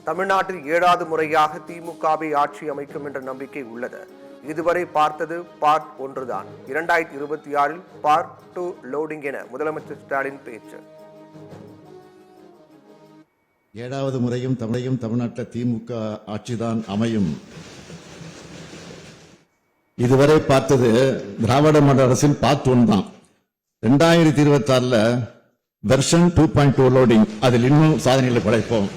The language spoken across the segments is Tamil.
தமிழ்நாட்டில் 7வது முறையாக திமுகவை ஆட்சி அமைக்கும் என்ற நம்பிக்கை உள்ளது. இதுவரை பார்த்தது பார்ட் 1 தான். 2026 பார்ட் 2 லோடிங் என முதலமைச்சர் ஸ்டாலின் பேச்சு. 7வது முறையும் தமிழ்நாட்டில் திமுக ஆட்சிதான் அமையும். இதுவரை பார்த்தது திராவிட மாடல் அரசின் பார்ட் 1 தான். 2026 வெர்ஷன் 2.2 லோடிங். அதில் இன்னும் சாதனைகளை படைப்போம்.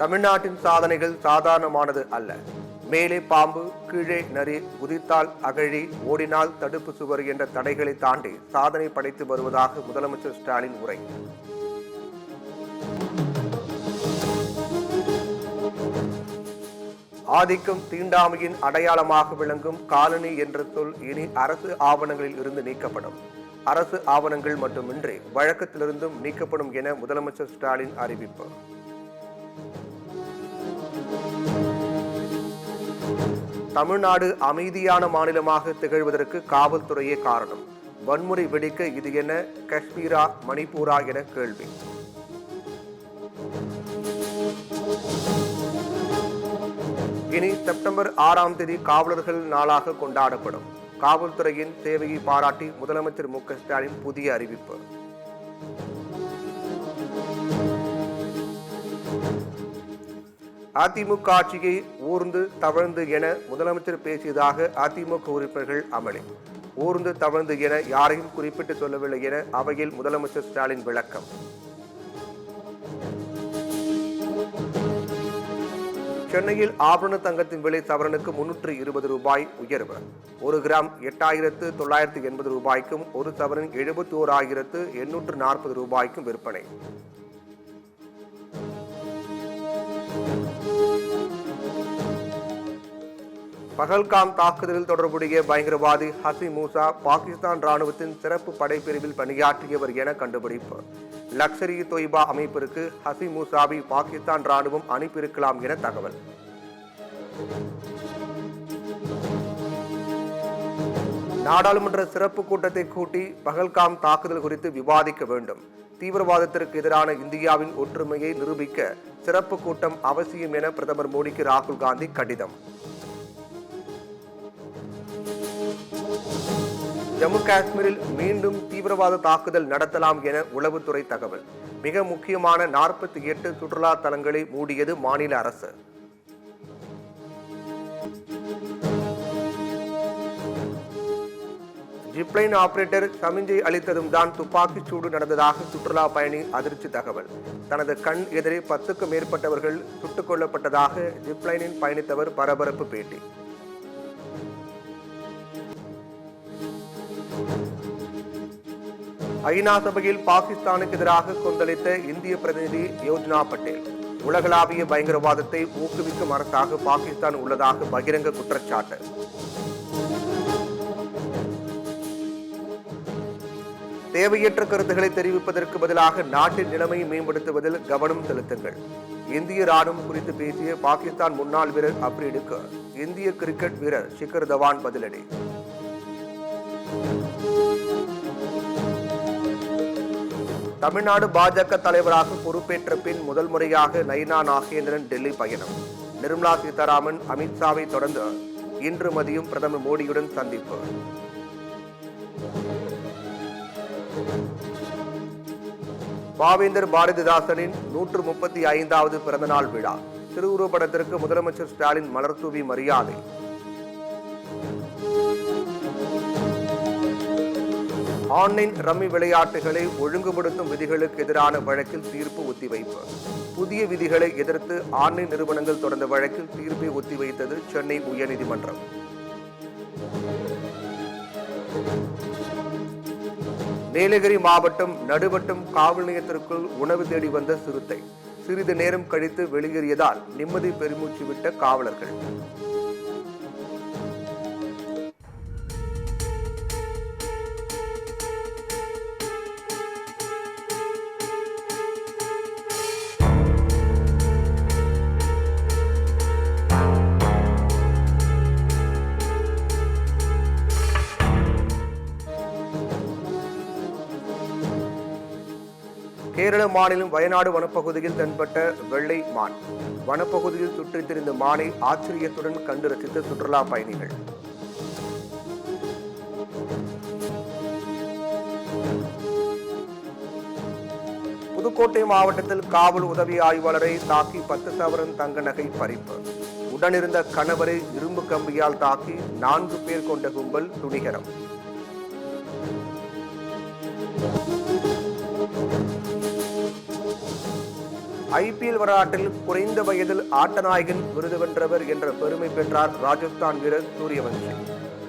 தமிழ்நாட்டின் சாதனைகள் சாதாரணமானது அல்ல. மேலே பாம்பு, கீழே நரி, குதித்தால் அகழி, ஓடினால் தடுப்பு சுவர் என்ற தடைகளை தாண்டி சாதனை படைத்து வருவதாக முதலமைச்சர் ஸ்டாலின் உரை. ஆதிக்கம் தீண்டாமையின் அடையாளமாக விளங்கும் காலனி என்ற சொல் இனி அரசு ஆவணங்களில் இருந்து நீக்கப்படும். அரசு ஆவணங்கள் மட்டுமின்றி வழக்கத்திலிருந்தும் நீக்கப்படும் என முதலமைச்சர் ஸ்டாலின் அறிவிப்பு. தமிழ்நாடு அமைதியான மாநிலமாக திகழ்வதற்கு காவல்துறையே காரணம். வன்முறை வெடிக்க இது என்ன காஷ்மீரா, மணிப்பூரா என கேள்வி. இனி செப்டம்பர் 6ஆம் தேதி காவலர்கள் நாளாக கொண்டாடப்படும். காவல்துறையின் சேவையை பாராட்டி முதலமைச்சர் மு.க. ஸ்டாலின் புதிய அறிவிப்பு. அதிமுக ஆட்சியை ஊர்ந்து தவழ்ந்து என முதலமைச்சர் பேசியதாக அதிமுக உறுப்பினர்கள் அமளி. ஊர்ந்து தவழ்ந்து என யாரையும் குறிப்பிட்டு சொல்லவில்லை என அவையில் முதலமைச்சர் ஸ்டாலின் விளக்கம். சென்னையில் ஆபரண தங்கத்தின் விலை சவரனுக்கு 320 ரூபாய் உயர்வு. 1 கிராம் 8,980 ரூபாய்க்கும் 1 சவரன் 71,840 ரூபாய்க்கும் விற்பனை. பகல்காம் தாக்குதலில் தொடர்புடைய பயங்கரவாதி ஹசி மூசா பாகிஸ்தான் ராணுவத்தின் சிறப்பு படைப்பிரிவில் பணியாற்றியவர் என கண்டுபிடிப்பு. லக்ஷர் இ தொய்பா அமைப்பிற்கு ஹசி மூசாவை பாகிஸ்தான் ராணுவம் அனுப்பியிருக்கலாம் என தகவல். நாடாளுமன்ற சிறப்பு கூட்டத்தை கூட்டி பகல்காம் தாக்குதல் குறித்து விவாதிக்க வேண்டும். தீவிரவாதத்திற்கு எதிரான இந்தியாவின் ஒற்றுமையை நிரூபிக்க சிறப்பு கூட்டம் அவசியம் என பிரதமர் மோடிக்கு ராகுல் காந்தி கடிதம். ஜம்மு காஷ்மீரில் மீண்டும் தீவிரவாத தாக்குதல் நடத்தலாம் என உளவுத்துறை தகவல். மிக முக்கியமான 48 சுற்றுலா தலங்களை மூடியது மாநில அரசு. ஜிப்லைன் ஆபரேட்டர் சமிஞ்சை அளித்ததும் தான் துப்பாக்கிச் சூடு நடந்ததாக சுற்றுலா பயணி அதிர்ச்சி தகவல். தனது கண் எதிரே 10க்கும் மேற்பட்டவர்கள் சுட்டுக் கொல்லப்பட்டதாக ஜிப்லைனில் பயணித்தவர் பரபரப்பு பேட்டி. ஐநா சபையில் பாகிஸ்தானுக்கு எதிராக கொந்தளித்த இந்திய பிரதிநிதி யோஜனா பட்டேல். உலகளாவிய பயங்கரவாதத்தை ஊக்குவிக்கும் அரசாக பாகிஸ்தான் உள்ளதாக பகிரங்க குற்றச்சாட்டு. தேவையற்ற கருத்துக்களை தெரிவிப்பதற்கு பதிலாக நாட்டின் நிலைமையை மேம்படுத்துவதில் கவனம் செலுத்துங்கள். இந்திய ராணுவம் குறித்து பேசிய பாகிஸ்தான் முன்னாள் வீரர் அப்ரீடுக்கு இந்திய கிரிக்கெட் வீரர் ஷிகர் தவான் பதிலடி. தமிழ்நாடு பாஜக தலைவராக பொறுப்பேற்ற பின் முதல் முறையாக நயினா நாகேந்திரன் டெல்லி பயணம். நிர்மலா சீதாராமன், அமித்ஷாவை தொடர்ந்து இன்று மதியம் பிரதமர் மோடியுடன் சந்திப்பு. பாவேந்தர் பாரதிதாசனின் 135வது பிறந்தநாள் விழா. திருவுருவப்படத்திற்கு முதலமைச்சர் ஸ்டாலின் மலர்தூவி மரியாதை. ஆன்லைன் ரம்மி விளையாட்டுகளை ஒழுங்குபடுத்தும் விதிகளுக்கு எதிரான வழக்கில் தீர்ப்பு ஒத்திவைப்பு. புதிய விதிகளை எதிர்த்து ஆன்லைன் நிறுவனங்கள் தொடர்ந்த வழக்கில் தீர்ப்பை ஒத்திவைத்தது சென்னை உயர்நீதிமன்றம். நீலகிரி மாவட்டம் நடுவட்டம் காவல் நிலையத்திற்குள் உணவு தேடி வந்த சிறுத்தை. சிறிது நேரம் கழித்து வெளியேறியதால் நிம்மதி பெருமூச்சு விட்ட காவலர்கள். கேரள மாநிலம் வயநாடு வனப்பகுதியில் தென்பட்ட வெள்ளை மான். வனப்பகுதியில் சுற்றித் திரிந்த மானை ஆச்சரியத்துடன் கண்டு ரசித்த சுற்றுலா பயணிகள். புதுக்கோட்டை மாவட்டத்தில் காவல் உதவி ஆய்வாளரை தாக்கி 10 சவரன் தங்க நகை பறிப்பு. உடனிருந்த கணவரை இரும்பு கம்பியால் தாக்கி 4 பேர் கொண்ட கும்பல் துணிகரம். IPL வரலாற்றில் குறைந்த வயதில் ஆட்டநாயகன் விருது வென்றவர் என்ற பெருமை பெற்றார் ராஜஸ்தான் வீரர் சூரியவன்சி.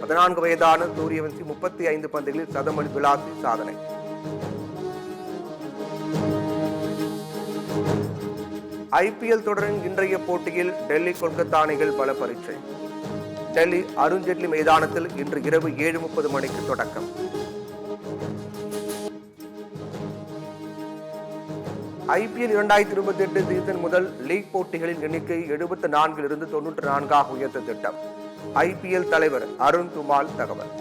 14 வயதான சூரியவன்சி 35 பந்துகளில் சதமடி விளாசி சாதனை. IPL தொடரின் இன்றைய போட்டியில் டெல்லி கொல்கத்தா அணிகள் பல பரீட்சை. டெல்லி அருண்ஜேட்லி மைதானத்தில் இன்று இரவு 7:30 மணிக்கு தொடக்கம். IPL 2028 சீசன் முதல் லீக் போட்டிகளின் எண்ணிக்கை 74 இருந்து 94 உயர்த்த திட்டம். IPL தலைவர் அருண் துமால் தகவல்.